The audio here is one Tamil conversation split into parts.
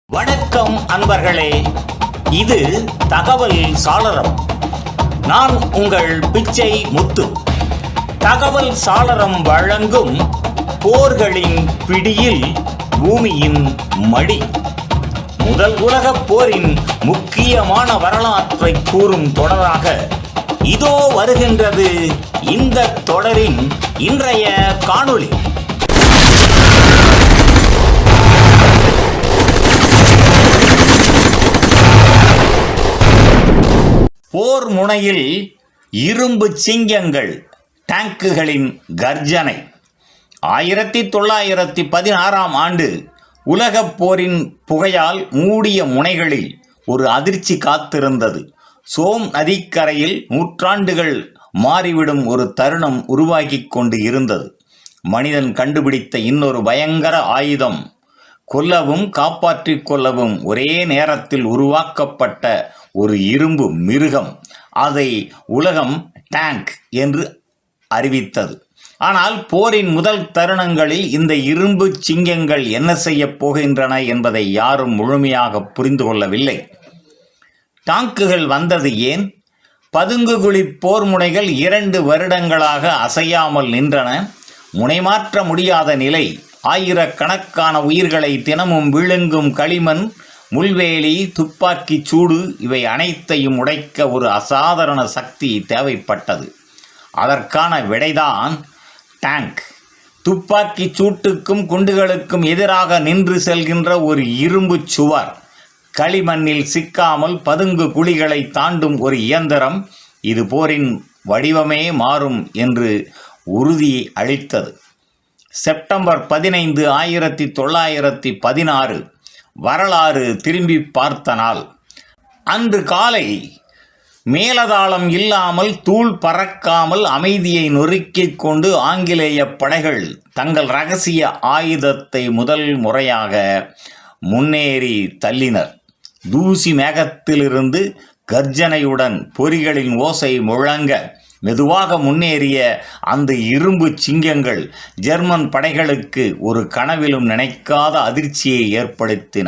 வணக்கம் அன்பர்களே, இது தகவல் சாளரம். நான் உங்கள் பிச்சை முத்து. தகவல் சாளரம் வழங்கும் போர்களின் பிடியில் பூமியின் மடி. முதல் உலகப் போரின் முக்கியமான வரலாற்றை கூறும் தொடராக இதோ வருகின்றது இந்த தொடரின் இன்றைய காணொளி. போர் முனையில் இரும்பு சிங்கங்கள், டேங்குகளின் கர்ஜனை. 1916ஆம் ஆண்டு உலகப் போரின் புகையால் மூடிய முனைகளில் ஒரு அதிர்ச்சி காத்திருந்தது. சோம் நதிக்கரையில் நூற்றாண்டுகள் மாறிவிடும் ஒரு தருணம் உருவாகிக் கொண்டு இருந்தது. மனிதன் கண்டுபிடித்த இன்னொரு பயங்கர ஆயுதம், கொல்லவும் காப்பாற்றிக் கொள்ளவும் ஒரே நேரத்தில் உருவாக்கப்பட்ட ஒரு இரும்பு மிருகம். அதை உலகம் டேங்க் என்று அறிவித்தது. ஆனால் போரின் முதல் தருணங்களில் இந்த இரும்பு சிங்கங்கள் என்ன செய்யப் போகின்றன என்பதை யாரும் முழுமையாக புரிந்து கொள்ளவில்லை. டாங்குகள் வந்தது ஏன்? பதுங்குகுழி போர் முனைகள் 2 வருடங்களாக அசையாமல் நின்றன. முனைமாற்ற முடியாத நிலை. ஆயிரக்கணக்கான உயிர்களை தினமும் விழுங்கும் களிமண், முள்வேலி, துப்பாக்கி சூடு, இவை அனைத்தையும் உடைக்க ஒரு அசாதாரண சக்தி தேவைப்பட்டது. அதற்கான விடைதான் டேங்க். துப்பாக்கி சூட்டுக்கும் குண்டுகளுக்கும் எதிராக நின்று செல்கின்ற ஒரு இரும்பு சுவர். களிமண்ணில் சிக்காமல் பதுங்கு குழிகளை தாண்டும் ஒரு இயந்திரம். இது போரின் வடிவமே மாறும் என்று உறுதி அளித்தது. செப்டம்பர் 15, 1916 வரலாறு திரும்பி பார்த்த நாள். அன்று காலை மேலதாளம் இல்லாமல், தூள் பறக்காமல் அமைதியை நொறுக்கிக் கொண்டு ஆங்கிலேய படைகள் தங்கள் இரகசிய ஆயுதத்தை முதல் முறையாக முன்னேறி தள்ளினர். தூசி மேகத்திலிருந்து கர்ஜனையுடன் பொறிகளின் ஓசை முழங்க மெதுவாக முன்னேறிய அந்த இரும்பு சிங்கங்கள் ஜெர்மன் படைகளுக்கு ஒரு கனவிலும் நினைக்காத அதிர்ச்சியை ஏற்படுத்தின.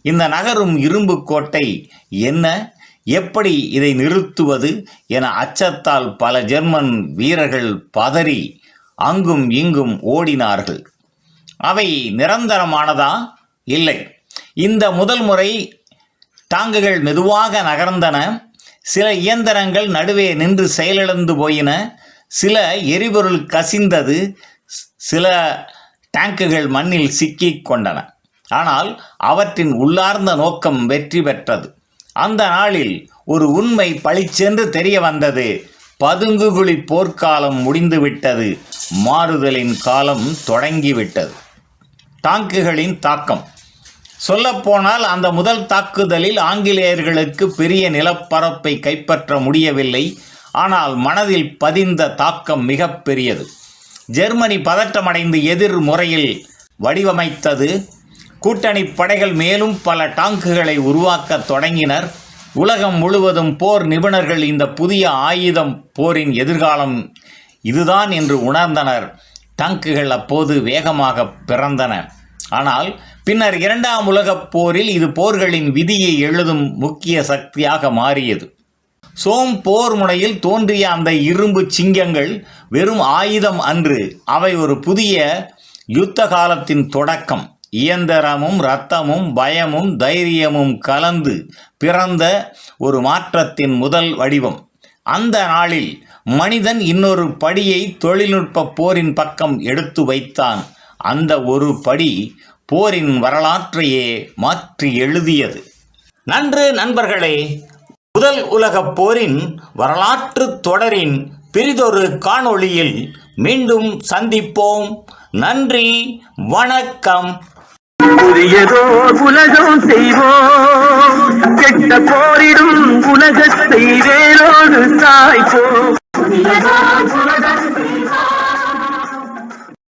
இந்த நகரும் இரும்பு கோட்டை என்ன, எப்படி இதை நிறுத்துவது என அச்சத்தால் பல ஜெர்மன் வீரர்கள் பதறி அங்கும் இங்கும் ஓடினார்கள். அவை நிரந்தரமானதா? இல்லை. இந்த முதல் முறை டாங்குகள் மெதுவாக நகர்ந்தன. சில இயந்திரங்கள் நடுவே நின்று செயலிழந்து போயின. சில எரிபொருள் கசிந்தது. சில டேங்குகள் மண்ணில் சிக்கிக் கொண்டன. ஆனால் அவற்றின் உள்ளார்ந்த நோக்கம் வெற்றி பெற்றது. அந்த நாளில் ஒரு உண்மை பளிச்சென்று தெரிய வந்தது. பதுங்குகுழி போர்க்காலம் முடிந்துவிட்டது. மாறுதலின் காலம் தொடங்கிவிட்டது. டாங்குகளின் தாக்கம். சொல்லப்போனால் அந்த முதல் தாக்குதலில் ஆங்கிலேயர்களுக்கு பெரிய நிலப்பரப்பை கைப்பற்ற முடியவில்லை. ஆனால் மனதில் பதிந்த தாக்கம் மிக பெரியது. ஜெர்மனி பதற்றமடைந்து எதிர் முறையில் வடிவமைத்தது. கூட்டணி படைகள் மேலும் பல டாங்குகளை உருவாக்க தொடங்கினர். உலகம் முழுவதும் போர் நிபுணர்கள் இந்த புதிய ஆயுதம் போரின் எதிர்காலம் இதுதான் என்று உணர்ந்தனர். டாங்குகள் அப்போது வேகமாக பிறந்தன. ஆனால் பின்னர் 2ஆம் உலகப் போரில் இது போர்களின் விதியை எழுதும் முக்கிய சக்தியாக மாறியது. சோம் போர் முனையில் தோன்றிய அந்த இரும்பு சிங்கங்கள் வெறும் ஆயுதம் அன்று. அவை ஒரு புதிய யுத்த காலத்தின் தொடக்கம். இயந்திரமும் இரத்தமும் பயமும் தைரியமும் கலந்து பிறந்த ஒரு மாற்றத்தின் முதல் வடிவம். அந்த நாளில் மனிதன் இன்னொரு படியை தொழில்நுட்ப போரின் பக்கம் எடுத்து வைத்தான். அந்த ஒரு படி போரின் வரலாற்றையே மாற்றி எழுதியது. நன்று நண்பர்களே, முதல் உலகப் போரின் வரலாற்று தொடரின் பிறிதொரு காணொளியில் மீண்டும் சந்திப்போம். நன்றி, வணக்கம். புதியதோர் உலகம் செய்வோம், கெட்ட போரிடும் உலகத்தை வேரோடு சாய்ப்போம்.